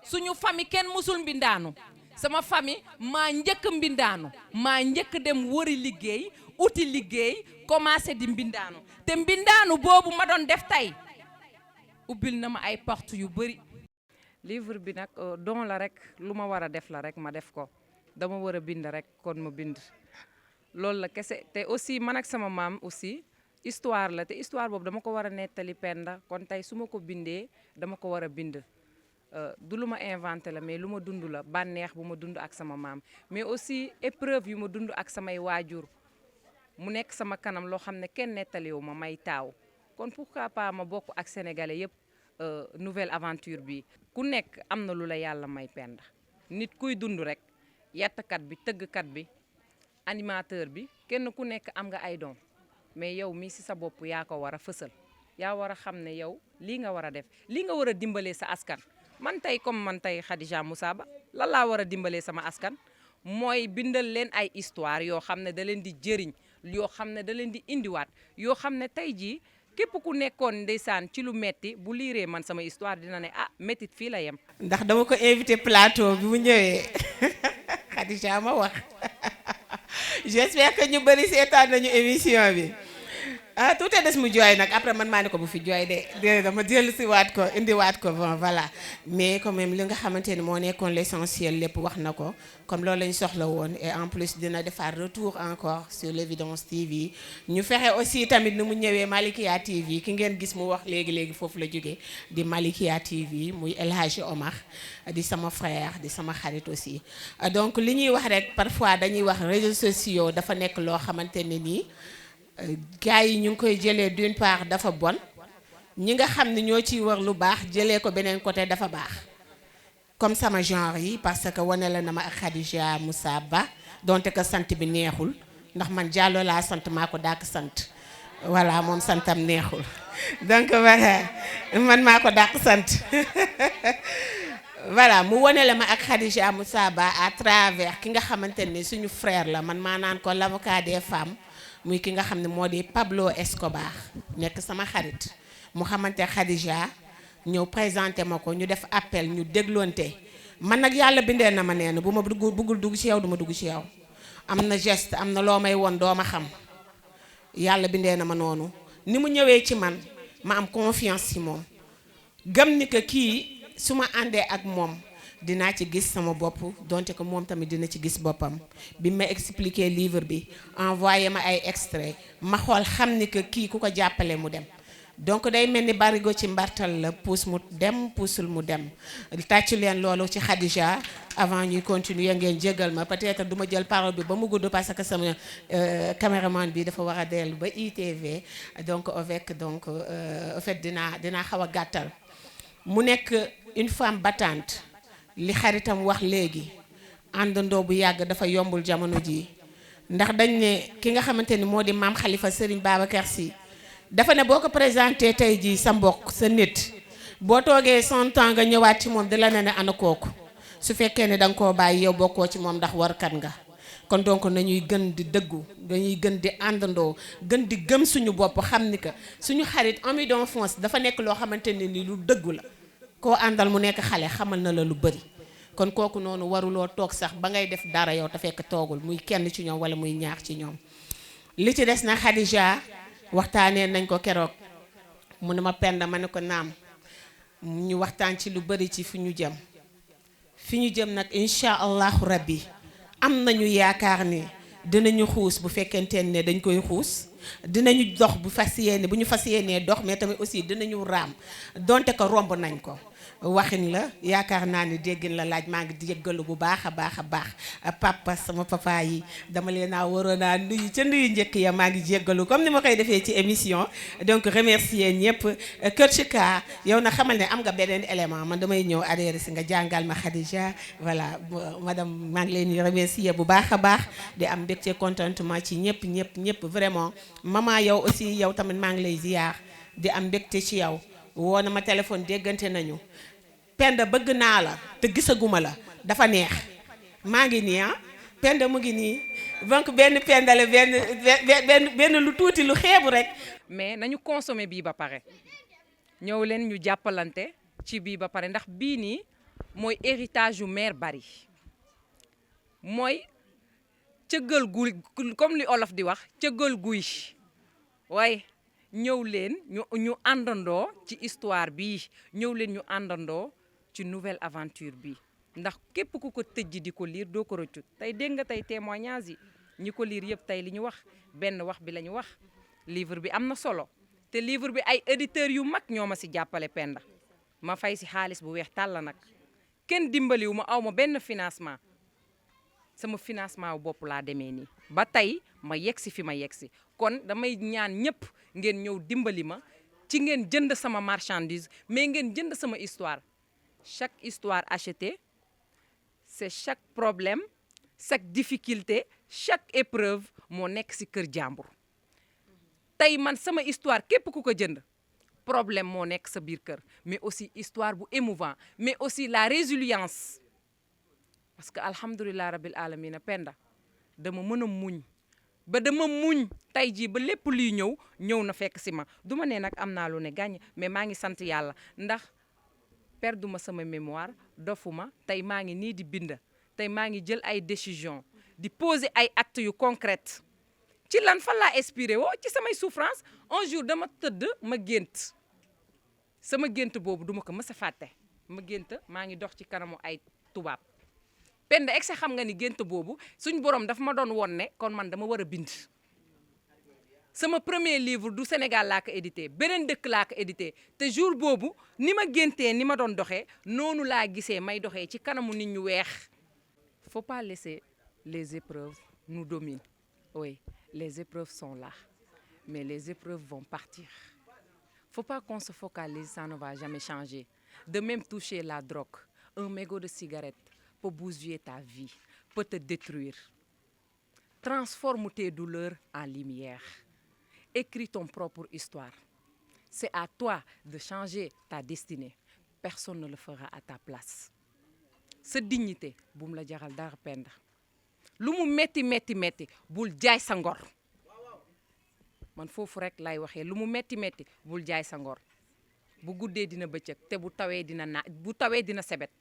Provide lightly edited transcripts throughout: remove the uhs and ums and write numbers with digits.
suñu famille kenn musul mbindaanu sama famille maa njëkk mbindaanu maa njëkk dem wëri liggéey uti liggéey commencé di mbindaanu te mbindaanu boobu ma doon def tey ubbil na ma ay porte yu bëri. livre bi nag don la rek lu ma war a def la rek ma def ko dama war a bind rek kon ma bind loolu la kese te aussi man ak sama maam aussi histoire la te histoire boobu dama ko war a nettali Penda kon tey su ma ko bindee dama ko war a bind du lu ma inventé la mais lu ma dund la bànneex bu ma dund ak sama maam mais aussi épreuve yu ma dund ak samay waajur mu nekk sama kanam loo xam ne kenn nettaliwu ma may taaw kon pourquoi pas ma bokk ak sénégalais yëpp nouvelle aventure bi ku nekk am na lu la yàlla may Penda nit kuy dund rek yettkat bi tëggkat bi animateur bi kenn ku nekk am nga ay don mais yow mii si sa bopp yaa ko war a fësal yaa war a xam ne yow lii nga war a def lii nga war a dimbalee sa askan man tey comme man tey Khadija Moussa Ba lan laa war a dimbalee sama askan mooy bindal leen ay histoire yoo xam ne da leen di jëriñ yoo xam ne da leen di indiwaat yoo xam ne tey jii képp ku nekkoon ndeysaan ci lu metti bu liiree man sama histoire dina ne ah méttit fii la yem. ndax dama ko invité plateau bi mu ñëwee Khadija ma wax j'espère que ñu bëri seetaan nañu émission bi ah tout est des mu jooy nag après man maa ne ko bu fi jooy de dama dellu si waat ko indiwaat ko bon voilà mais quand même li nga xamante ni moo nekkoon l'essentiel lépp wax na ko comme loolu lañ soxla woon et en plus dina defaat retour encore sur l'Evidence TV ñu fexe aussi tamit ni mu ñëwee Malikia TV ki ngeen gis mu wax léegi foofu la jógee di Malikia TV muy El Hadji Omar di sama frère di sama xarit aussi donc li ñuy wax rek parfois dañuy wax réseaux sociaux dafa nekk loo xamante ne nii gars yi ñu ngi koy jëlee d'une part dafa bon ñi nga xam ne ñoo ciy war lu baax jëlee ko beneen côté dafa baax comme sama genre yi parce que wane la na ma ak Khadija Moussa Ba donte que sant bi neexul ndax man Diallo laa sant maa ko dàq sant voilà moom santam neexul donc voilà man maa ko dàq sant voilà mu wane la ma ak Khadija Moussa Ba à travers ki nga xamante ne suñu frère la man maa naan ko l'avocat des femmes muy ki nga xam ne moo di Pablo Escobar nekk sama xarit mu xamante Khadija ñëw présenté ma ko ñu def appel ñu dégloonte man nag yàlla bindee na ma nee na bu ma bëggul dugg ci yow du ma dugg ci yow am na geste am na loo may woon doo ma xam yàlla bindee na ma noonu ni mu ñëwee ci man ma am confiance ci moom gëm ni que kii su ma àndee ak moom dinaa ci gis sama bopp donte que moom tamit dina ci gis boppam bi ma expliquer livre bi envoyé ma ay extrait ma xool xam ni que kii ku ko jàppale mu dem donc day mel ni barigo ci mbartal la puus mu dem puusul mu dem tàccu leen loolu ci Khadija avant ñuy continuer ngeen jégal ma peut-être du ma jël parole bi ba mu gudd parce que sama caméraman bi dafa war a dellu ba ITV donc avec donc en fait dinaa xaw a gàttal mu nekk une femme battante li xaritam wax léegi àndandoo bu yàgg dafa yombul jamono ji ndax dañ ne ki nga xamante ni moo di maam Khalifa Serigne Babacar Sy dafa ne boo ko présenté tey jii sa mbokk sa nit boo toogee 100 ans nga ñëwaat ci moom di la ne ana kooku su fekkee ne da nga koo bàyyi yow bokkoo ci moom ndax warkat nga kon donc nañuy gën di dëggu dañuy gën di àndandoo gën di gëm suñu bopp xam ni que suñu xarit ami d'enfance dafa nekk loo xamante ne ni lu dëggu la koo àndal mu nekk xale xamal na la lu bëri kon kooku noonu waruloo toog sax ba ngay def dara yow te fekk toogul muy kenn ci ñoom wala muy ñaar ci ñoom li ci des na Khadija waxtaanee nañ ko keroog mu ne ma Penda ma ne ko naam ñu waxtaan ci lu bëri ci fi ñu jëm nag incha allahu rabbi am nañu yaakaar ni dinañu xuus bu fekkente ne dañ koy xuus dinañu dox bu ñu fas yéenee dox mais tamit aussi dinañu raam donte ko romb nañ ko waxin la yaakaar naa ni déggin la laaj maa ngi jéggalu bu baax a baax papa sama papa yi dama leen a waroon a nuyu ca nuyu njëkk ya maa ngi jéggalu comme ni ma koy defee ci émission donc remercier ñëpp Coach Ka yow na xamal ne am nga beneen élément man damay ñëw adhéré si nga jàngal ma Khadija voilà madame maa ngi leen di remercier bu baax a baax di am mbégte contentement ci ñëpp vraiment maman yow aussi yow tamit maa ngi lay ziar di am mbégte ci yow woo na ma téléphone déggante nañu Penda bëgg naa la te gisaguma la dafa neex maa ngi nii Penda mu ngi nii donc benn Penda la benn lu tuuti lu xeebu rek. mais nañu consommer bii ba pare ñëw leen ñu jàppalante ci bii ba pare ndax bii nii mooy héritage yu mère Bari mooy cëggal guy comme li olof di wax cëggal guy waaye ñëw leen ñu àndandoo ci histoire bi ñëw leen ñu àndandoo ci nouvelle aventure bi ndax képp ku ko tëjji di ko liir doo ko rëccut tey dégg nga tey témoignage yi ñi ko liir yëpp tey li ñu wax benn wax bi la ñu wax livre bi am na solo te livre bi ay éditeurs yu mag ñoo ma si jàppale Penda ma fay si xaalis bu weex tàll nag kenn dimbaliwu ma aw ma benn financement sama financement wu bopp laa demee nii ba tey ma yegg si fi ma yegg si kon damay ñaan ñëpp ngeen ñëw dimbali ma ci ngeen jënd sama marchandise mais ngeen jënd sama histoire chaque histoire achetée c'est chaque problème chaque difficulté chaque épreuve moo nekk si kër jàmbur tey man sama histoire képp ku ko jënd problème moo nekk sa biir kër mais aussi histoire bu émouvant mais aussi la résilience parce que alhamdulilah rabil alamina Penda dama mën a muñ ba dama muñ tey jii ba lépp luy ñëw na fekk si ma du ma ne nag am naa lu ne gàññ mais maa ngi sant yàlla ndax perduma sama mémoire dofuma tey maa ngi nii di bind tey maa ngi jël ay décision di poser ay actes yu concrètes ci lan fan laa inspiré woo ci samay souffrance un jour dama tëdd ma gént sama gént boobu duma ko mës a fàtte ma gént maa ngi dox ci kanamu ay tubaab Penda egg xam nga ni gént boobu suñ borom daf ma doon won ne kon man dama war a bind sama premier livre du Sénégal laa ko édité beneen dëkk laa ko édité te jour boobu ni ma géntee ni ma doon doxee noonu laa gisee may doxee ci kanamu nit ñu weex faut pas laisser les épreuves nous dominent oui les épreuves sont là mais les épreuves vont partir faut pas qu'on se focalise, ça ne va jamais changer de même toucher la drogue un mégot de cigarette peut bousiller ta vie, peut te détruire. Transforme tes douleurs en lumière. Écris ton propre histoire. C'est à toi de changer ta destinée. Personne ne le fera à ta place. Sa dignité, boum la jaral dara Penda. Lu mu metti metti metti bul jaay sa ngor. Man foofu rek lay waxee lu mu metti metti bul jaay sa ngor. Bu guddee dina bëccëg te bu tawee dina sebet.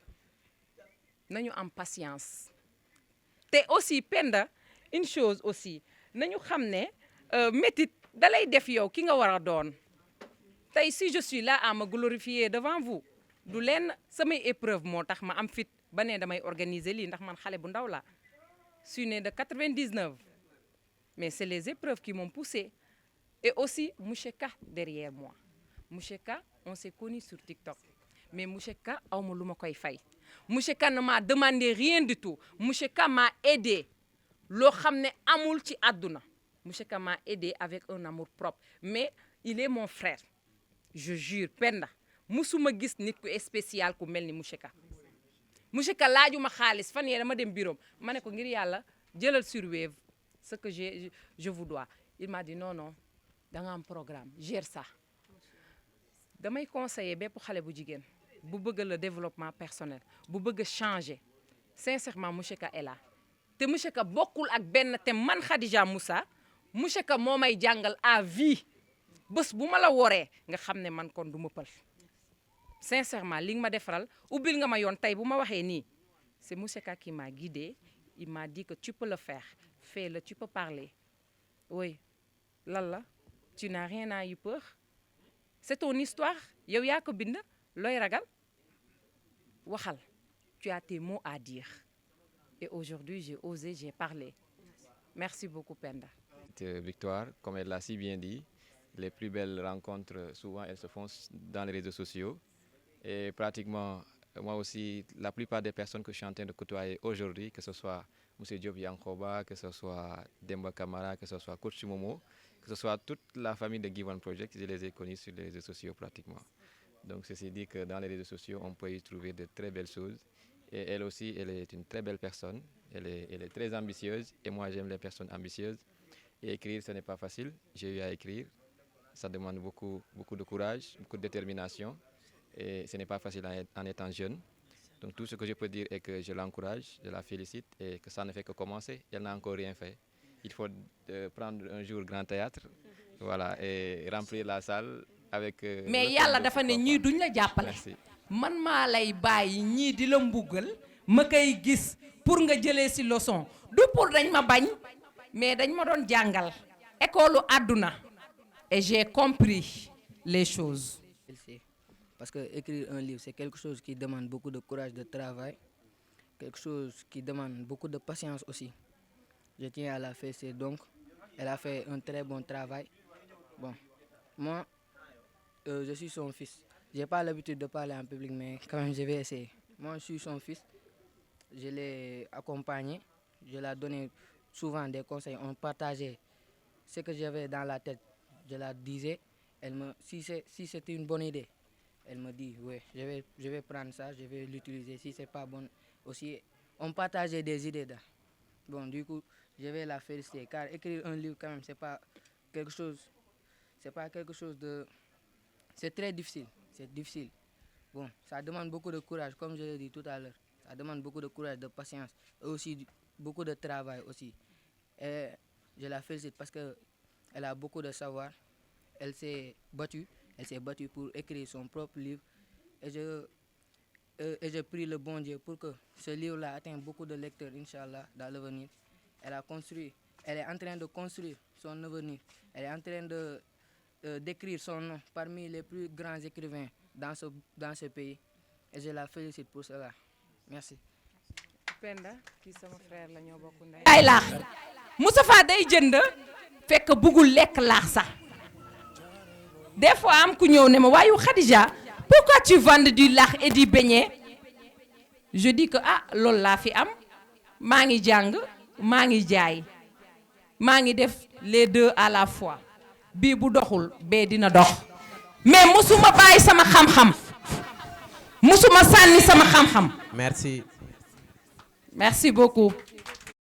nañu am patience te aussi Penda une chose aussi nañu xam ne métit dalay def yow ki nga war a doon tey si je suis là à me glorifier devant vous du leen samay épreuve moo tax ma am fit ba ne damay organiser lii ndax man xale bu ndaw la suis né de 99 mais c'est les épreuves qui m'ont poussé et aussi Monsieur Ka derrière moi Monsieur Ka on s'est connu sur TikTok mais Monsieur Ka aw ma lu ma koy fay Monsieur Ka ne m'a demandé rien du tout Monsieur Ka m'a aidé loo xam ne amul ci àdduna Monsieur Ka m'a aidé avec un amour propre mais il est mon frère je jure Penda musuma gis nit ku spécial ku mel ni Monsieur Ka Monsieur Ka laajuma xaalis fan yee dama dem bureau ma ne ko ngir yàlla jëlal sur Wave ce que je vous dois il m'a dit non non da nga am programme gère ça damay conseiller bépp xale bu jigéen bu bëgg le développement personnel bu bëgg changer sincèrement Monsieur Ka est là te Monsieur Ka bokkul ak benn te man Khadija Moussa Monsieur Ka moo may jàngal à vie bés bu ma la woree nga xam ne man kon du ma pël sincèrement li nga ma defaral ubbil nga ma yoon tey bu ma waxee nii c'est Monsieur Ka qui m'a guidé il m'a dit que tu peux le faire fais-le tu peux parler oui lan la tu n'as rien à y peur c'est ton histoire yow yaa ko bind looy ragal waxal tu as tes mots à dire et aujourd'hui j'ai osé j'ai parlé merci beaucoup Penda. Victoire, comme elle l'a si bien dit, les plus belles rencontres souvent elles se font dans les réseaux sociaux et pratiquement moi aussi la plupart des personnes que je suis en train de côtoyer aujourd'hui que ce soit Monsieur Diop Yankoba, que ce soit Demba Camara, que ce soit Coach Momo, que ce soit toute la famille de Give One Project, je les ai connus sur les réseaux sociaux pratiquement. Donc ceci dit que dans les réseaux sociaux, on peut y trouver de très belles choses. Et elle aussi, elle est une très belle personne. Elle est très ambitieuse. Et moi, j'aime les personnes ambitieuses. Et écrire, ce n'est pas facile. J'ai eu à écrire. Ça demande beaucoup de courage, beaucoup de détermination. Et ce n'est pas facile en étant jeune. Donc tout ce que je peux dire est que je l'encourage, je la félicite et que ça ne fait que commencer. Elle n'a encore rien fait. Il faut prendre un jour grand théâtre, voilà, et remplir la salle avec. mais yàlla dafa ne ñii duñ la jàppale. man maa lay bàyyi ñii di la mbugal ma koy gis pour nga jëlee ci leçon du pour dañ ma bañ mais dañ ma doon jàngal école àdduna et j'ai compris les choses. Parce que écrire un livre, c'est quelque chose qui demande beaucoup de courage de travail, quelque chose qui demande beaucoup de patience aussi. Je tiens à la féliciter donc. Elle a fait un très bon travail. Bon, moi, je suis son fils. Je n'ai pas l'habitude de parler en public, mais quand même, je vais essayer. Moi, je suis son fils. Je l'ai accompagné. Je lui ai donné souvent des conseils. On partageait ce que j'avais dans la tête. Je la disais. Si c'était une bonne idée, elle me dit, oui, je vais prendre ça, je vais l'utiliser. Si ce n'est pas bon, aussi, on partageait des idées. Bon, du coup, je vais la féliciter. Car écrire un livre, quand même, c'est pas quelque chose de... C'est très difficile. C'est difficile. Bon, ça demande beaucoup de courage, comme je l'ai dit tout à l'heure. Ça demande beaucoup de courage, de patience, et aussi beaucoup de travail aussi. Et je la félicite parce qu'elle a beaucoup de savoir. Elle s'est battue pour écrire son propre livre. Et je prie le bon Dieu pour que ce livre-là atteigne beaucoup de lecteurs, Inch'Allah, dans l'avenir. Elle est en train de construire son avenir. Elle est en train d'écrire son nom parmi les plus grands écrivains dans ce pays. Et je la félicite pour cela. Merci. Penda kii sama frère la ñoo bokk ndey. ay laax Moustapha day jënd fekk bëggul lekk laax sax des fois am ku ñëw ne ma waayu Khadija pourquoi tu vends du laax et du beignet je dis que loolu laa fi am maa ngi jàng maa ngi jaay maa ngi def les deux à la fois bii bu doxul bee dina dox mais musuma bàyyi sama xam-xam musuma sànni sama xam-xam. Merci. Merci beaucoup.